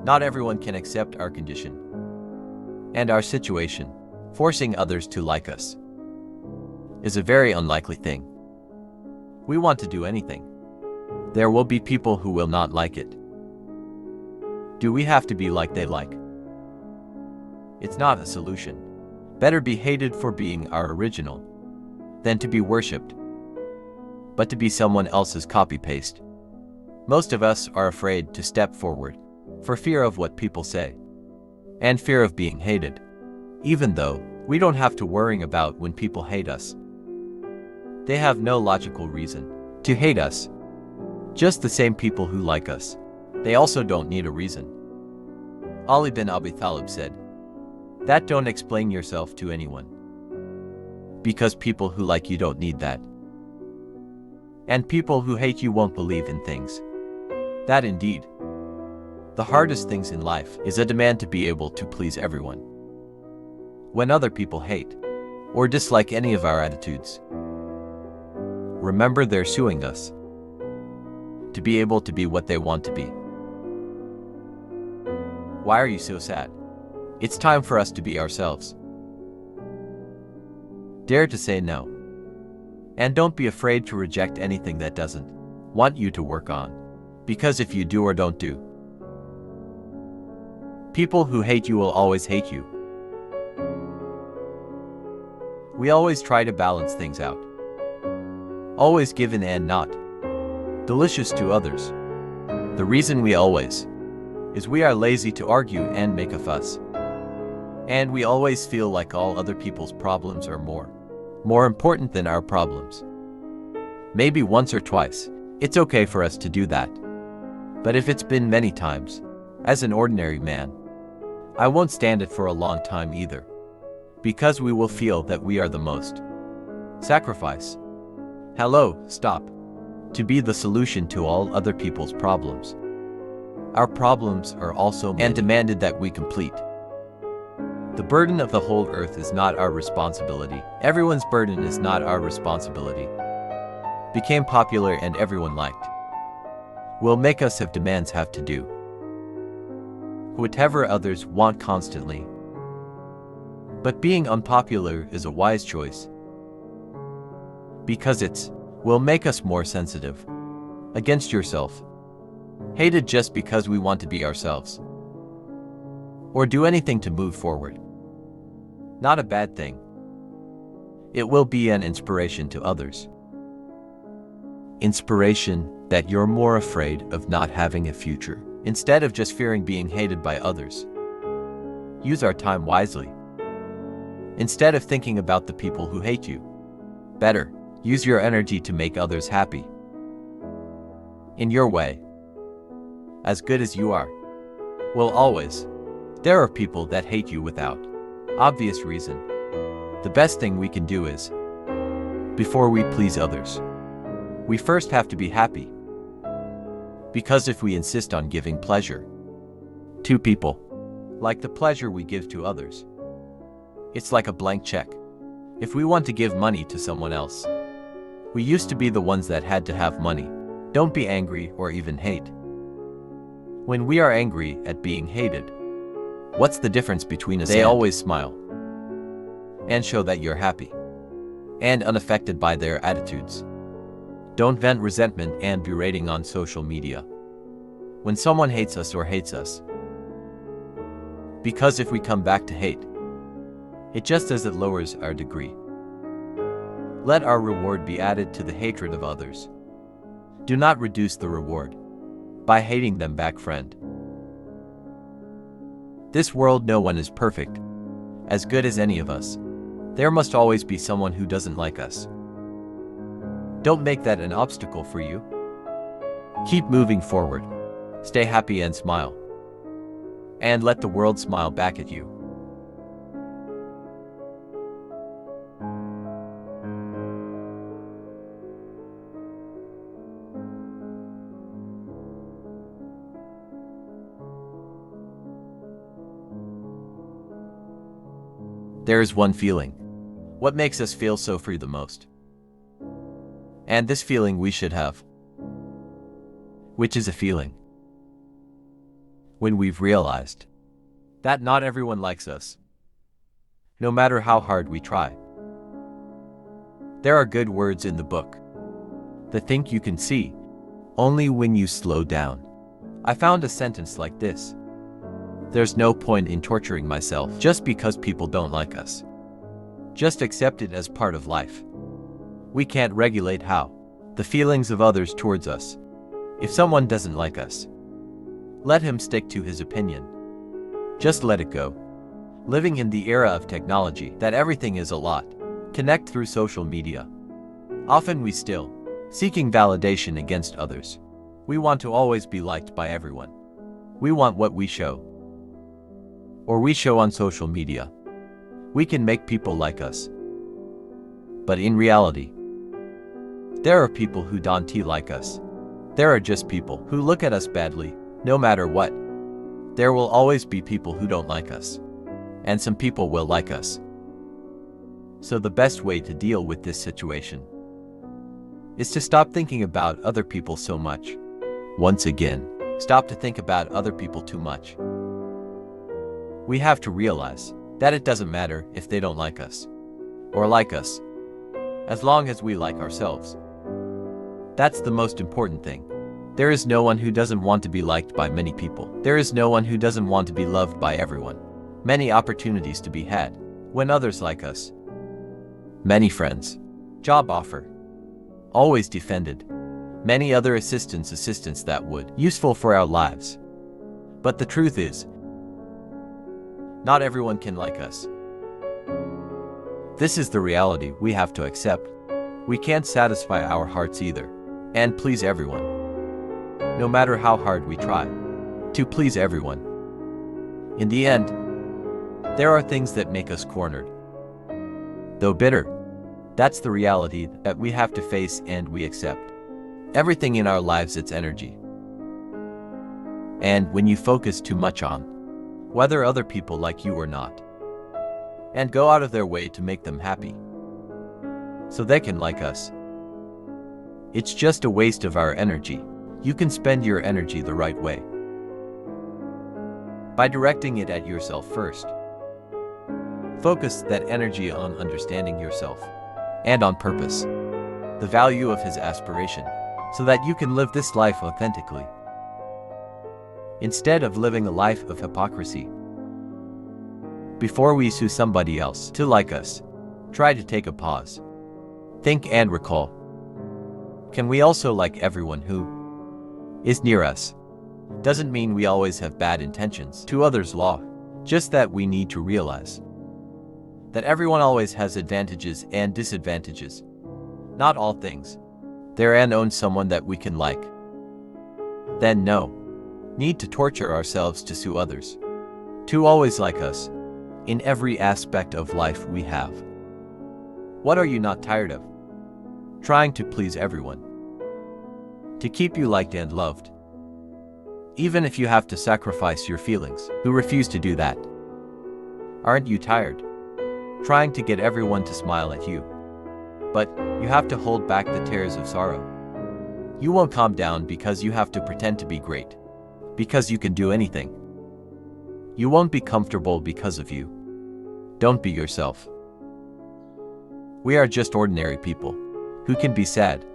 Not everyone can accept our condition and our situation. Forcing others to like us is a very unlikely thing. We want to do anything. There will be people who will not like it. Do we have to be like they like? It's not a solution. Better be hated for being our original than to be worshipped, but to be someone else's copy-paste. Most of us are afraid to step forward for fear of what people say and fear of being hated, even though we don't have to worry about when people hate us. They have no logical reason to hate us. Just the same people who like us. They also don't need a reason. Ali bin Abi Talib said, "That don't explain yourself to anyone. Because people who like you don't need that. And people who hate you won't believe in things. That indeed. The hardest things in life is a demand to be able to please everyone. When other people hate or dislike any of our attitudes, remember they're suing us to be able to be what they want to be. Why are you so sad? It's time for us to be ourselves. Dare to say no. And don't be afraid to reject anything that doesn't want you to work on. Because if you do or don't do, people who hate you will always hate you. We always try to balance things out. Always given and not delicious to others. The reason we always is we are lazy to argue and make a fuss. And we always feel like all other people's problems are more important than our problems. Maybe once or twice, it's okay for us to do that. But if it's been many times, as an ordinary man, I won't stand it for a long time either. Because we will feel that we are the most sacrifice. Hello, stop. To be the solution to all other people's problems. Our problems are also and demanded that we complete. The burden of the whole earth is not our responsibility. Everyone's burden is not our responsibility. Became popular and everyone liked. Will make us have demands have to do whatever others want constantly. But being unpopular is a wise choice. Because it's will make us more sensitive against yourself. Hated just because we want to be ourselves. Or do anything to move forward. Not a bad thing. It will be an inspiration to others. Inspiration that you're more afraid of not having a future, instead of just fearing being hated by others. Use our time wisely. Instead of thinking about the people who hate you. Better, use your energy to make others happy. In your way. As good as you are. Will always. There are people that hate you without obvious reason. The best thing we can do is, before we please others, we first have to be happy. Because if we insist on giving pleasure to people, like the pleasure we give to others, it's like a blank check. If we want to give money to someone else, we used to be the ones that had to have money. Don't be angry or even hate. When we are angry at being hated, what's the difference between us? They always smile and show that you're happy and unaffected by their attitudes. Don't vent resentment and berating on social media when someone hates us or hates us. Because if we come back to hate, it just as it lowers our degree. Let our reward be added to the hatred of others. Do not reduce the reward by hating them back, friend. This world no one is perfect, as good as any of us. There must always be someone who doesn't like us. Don't make that an obstacle for you. Keep moving forward. Stay happy and smile. And let the world smile back at you. There is one feeling. What makes us feel so free the most? And this feeling we should have. Which is a feeling when we've realized that not everyone likes us, no matter how hard we try. There are good words in the book that think you can see only when you slow down. I found a sentence like this: there's no point in torturing myself just because people don't like us. Just accept it as part of life. We can't regulate how the feelings of others towards us. If someone doesn't like us, let him stick to his opinion. Just let it go. Living in the era of technology that everything is a lot, connect through social media. Often we still seeking validation against others. We want to always be liked by everyone. We want what we show, or we show on social media. We can make people like us. But in reality, there are people who don't like us. There are just people who look at us badly, no matter what. There will always be people who don't like us, and some people will like us. So the best way to deal with this situation is to stop thinking about other people so much. Once again, stop to think about other people too much. We have to realize that it doesn't matter if they don't like us or like us, as long as we like ourselves. That's the most important thing. There is no one who doesn't want to be liked by many people. There is no one who doesn't want to be loved by everyone. Many opportunities to be had when others like us. Many friends, job offer, always defended. Many other assistance that would useful for our lives. But the truth is, not everyone can like us. This is the reality we have to accept. We can't satisfy our hearts either, and please everyone. No matter how hard we try to please everyone. In the end, there are things that make us cornered. Though bitter, that's the reality that we have to face and we accept. Everything in our lives, it's energy. And when you focus too much on whether other people like you or not, and go out of their way to make them happy so they can like us, it's just a waste of our energy. You can spend your energy the right way by directing it at yourself first. Focus that energy on understanding yourself and on purpose, the value of his aspiration, so that you can live this life authentically, instead of living a life of hypocrisy. Before we sue somebody else to like us, try to take a pause. Think and recall. Can we also like everyone who is near us? Doesn't mean we always have bad intentions to others' law, just that we need to realize that everyone always has advantages and disadvantages. Not all things. There and own someone that we can like. Then no need to torture ourselves to sue others to always like us in every aspect of life we have. What are you not tired of? Trying to please everyone, to keep you liked and loved. Even if you have to sacrifice your feelings, who refuse to do that? Aren't you tired? Trying to get everyone to smile at you. But you have to hold back the tears of sorrow. You won't calm down because you have to pretend to be great, because you can do anything. You won't be comfortable because of you. Don't be yourself. We are just ordinary people who can be sad,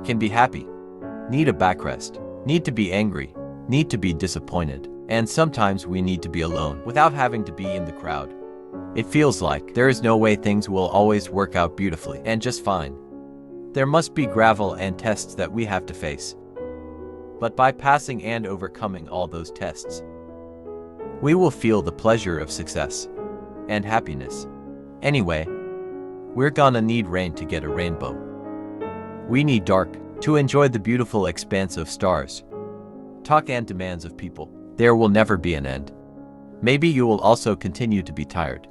can be happy, need a backrest, need to be angry, need to be disappointed, and sometimes we need to be alone without having to be in the crowd. It feels like there is no way things will always work out beautifully and just fine. There must be gravel and tests that we have to face. But by passing and overcoming all those tests, we will feel the pleasure of success and happiness. Anyway, we're gonna need rain to get a rainbow. We need dark to enjoy the beautiful expanse of stars. Talk and demands of people. There will never be an end. Maybe you will also continue to be tired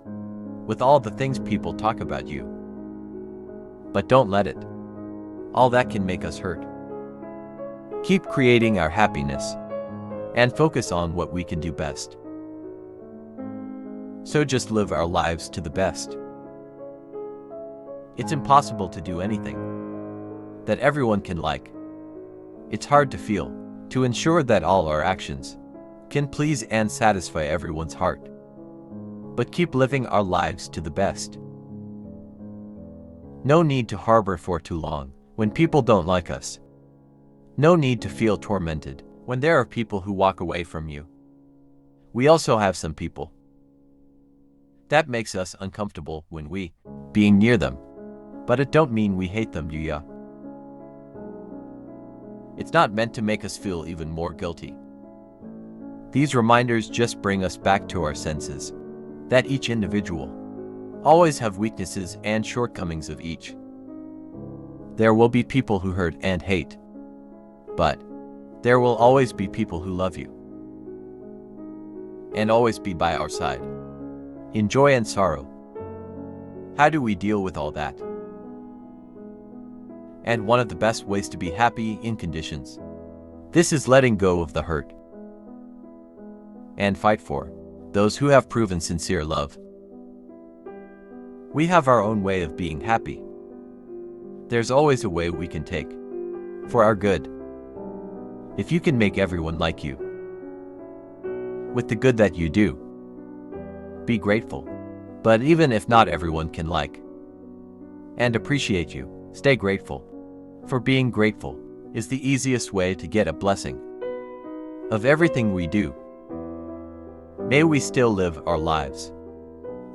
with all the things people talk about you. But don't let it. All that can make us hurt. Keep creating our happiness and focus on what we can do best. So just live our lives to the best. It's impossible to do anything that everyone can like. It's hard to feel, to ensure that all our actions can please and satisfy everyone's heart, but keep living our lives to the best. No need to harbor for too long when people don't like us. No need to feel tormented when there are people who walk away from you. We also have some people that makes us uncomfortable when we being near them, but it don't mean we hate them, ya. It's not meant to make us feel even more guilty. These reminders just bring us back to our senses, that each individual always have weaknesses and shortcomings of each. There will be people who hurt and hate, but there will always be people who love you and always be by our side, in joy and sorrow. How do we deal with all that? And one of the best ways to be happy in conditions, this is letting go of the hurt and fight for those who have proven sincere love. We have our own way of being happy. There's always a way we can take for our good. If you can make everyone like you with the good that you do, be grateful. But even if not everyone can like and appreciate you, stay grateful. For being grateful is the easiest way to get a blessing of everything we do. May we still live our lives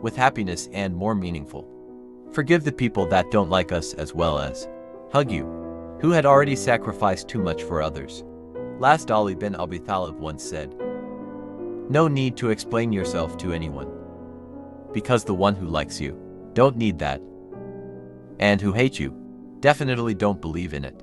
with happiness and more meaningful. Forgive the people that don't like us as well as hug you, who had already sacrificed too much for others. Last Ali bin Abi Talib once said, "No need to explain yourself to anyone, because the one who likes you don't need that, and who hate you definitely don't believe in it."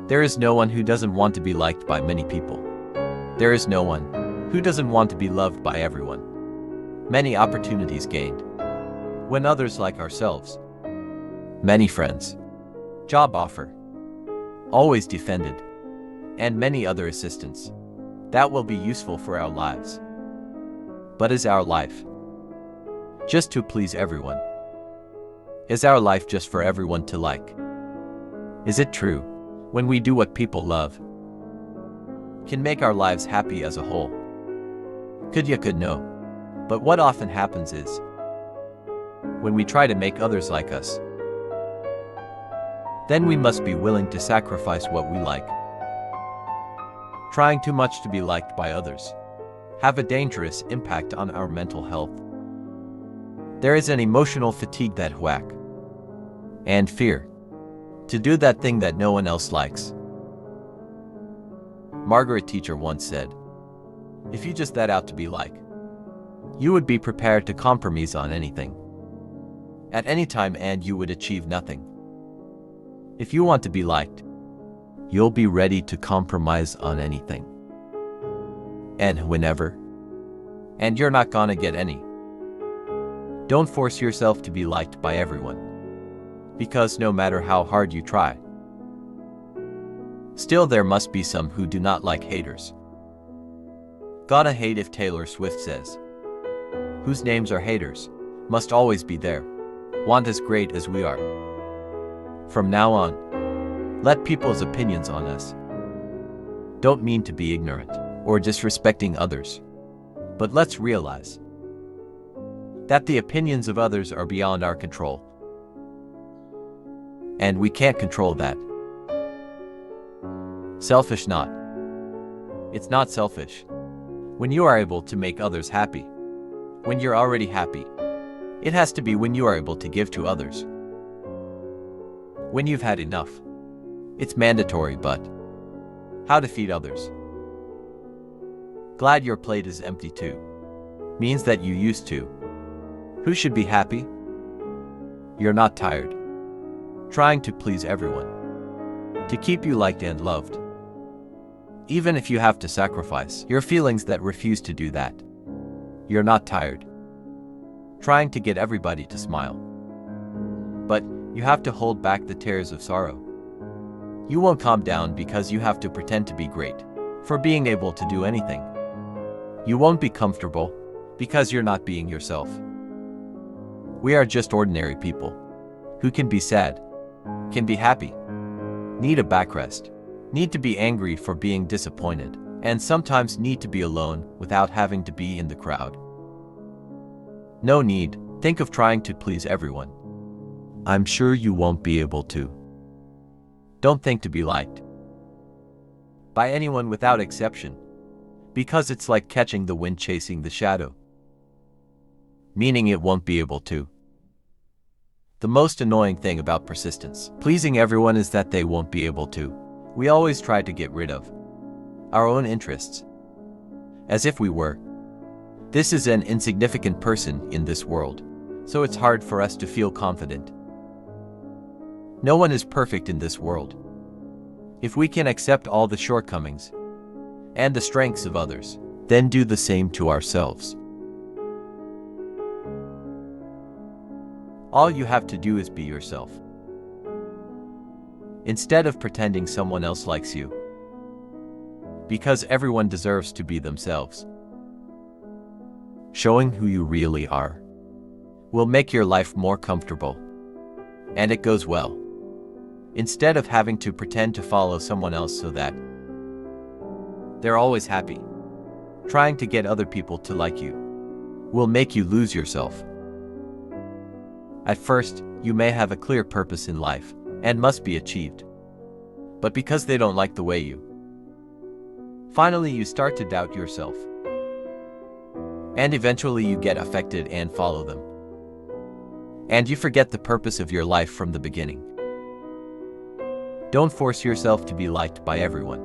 There is no one who doesn't want to be liked by many people. There is no one who doesn't want to be loved by everyone. Many opportunities gained when others like ourselves. Many friends, job offer, always defended, and many other assistants that will be useful for our lives. But is our life just to please everyone? Is our life just for everyone to like? Is it true when we do what people love can make our lives happy as a whole? Could know. But what often happens is, when we try to make others like us, then we must be willing to sacrifice what we like. Trying too much to be liked by others have a dangerous impact on our mental health. There is an emotional fatigue that whack and fear to do that thing that no one else likes. Margaret Teacher once said, "If you just set out to be like, you would be prepared to compromise on anything, at any time, and you would achieve nothing. If you want to be liked, you'll be ready to compromise on anything, and whenever, and you're not gonna get any. Don't force yourself to be liked by everyone, because no matter how hard you try, still there must be some who do not like haters. Gotta hate if Taylor Swift says, whose names are haters, must always be there, want as great as we are. From now on, let people's opinions on us don't mean to be ignorant or disrespecting others, but let's realize that the opinions of others are beyond our control, and we can't control that. Selfish not. It's not selfish when you are able to make others happy. When you're already happy, it has to be when you are able to give to others. When you've had enough, it's mandatory, but how to feed others. Glad your plate is empty too means that you used to. Who should be happy? You're not tired trying to please everyone to keep you liked and loved. Even if you have to sacrifice your feelings that refuse to do that, you're not tired trying to get everybody to smile. But you have to hold back the tears of sorrow. You won't calm down because you have to pretend to be great for being able to do anything. You won't be comfortable because you're not being yourself. We are just ordinary people who can be sad, can be happy, need a backrest, need to be angry for being disappointed, and sometimes need to be alone without having to be in the crowd. No need, think of trying to please everyone. I'm sure you won't be able to. Don't think to be liked by anyone without exception, because it's like catching the wind chasing the shadow, meaning it won't be able to. The most annoying thing about persistence, pleasing everyone, is that they won't be able to. We always try to get rid of our own interests, as if we were. This is an insignificant person in this world, so it's hard for us to feel confident. No one is perfect in this world. If we can accept all the shortcomings and the strengths of others, then do the same to ourselves. All you have to do is be yourself, instead of pretending someone else likes you, because everyone deserves to be themselves. Showing who you really are will make your life more comfortable, and it goes well, instead of having to pretend to follow someone else so that they're always happy. Trying to get other people to like you will make you lose yourself. At first, you may have a clear purpose in life and must be achieved, but because they don't like the way you, finally you start to doubt yourself, and eventually you get affected and follow them, and you forget the purpose of your life from the beginning. Don't force yourself to be liked by everyone.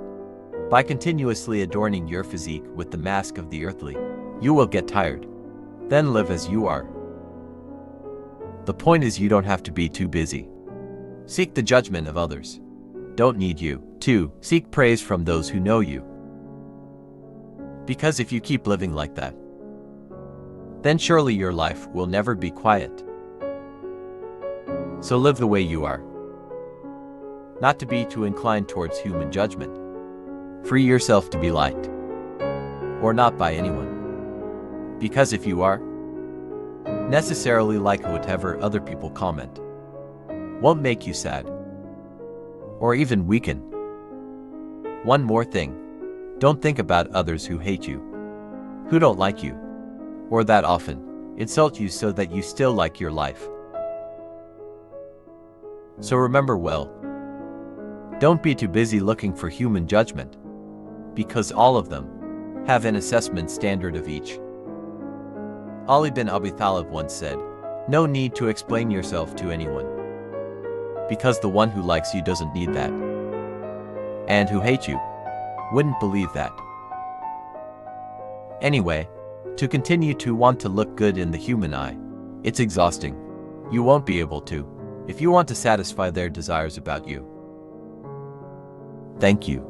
By continuously adorning your physique with the mask of the earthly, you will get tired. Then live as you are. The point is, you don't have to be too busy. Seek the judgment of others. Don't need you. 2. Seek praise from those who know you. Because if you keep living like that, then surely your life will never be quiet. So live the way you are. Not to be too inclined towards human judgment. Free yourself to be liked, or not by anyone. Because if you are necessarily like whatever other people comment, won't make you sad, or even weaken. One more thing, don't think about others who hate you, who don't like you, or that often insult you so that you still like your life. So remember well, don't be too busy looking for human judgment, because all of them have an assessment standard of each. Ali bin Abi Talib once said, "No need to explain yourself to anyone, because the one who likes you doesn't need that, and who hates you wouldn't believe that." Anyway, to continue to want to look good in the human eye, it's exhausting. You won't be able to, if you want to satisfy their desires about you. Thank you.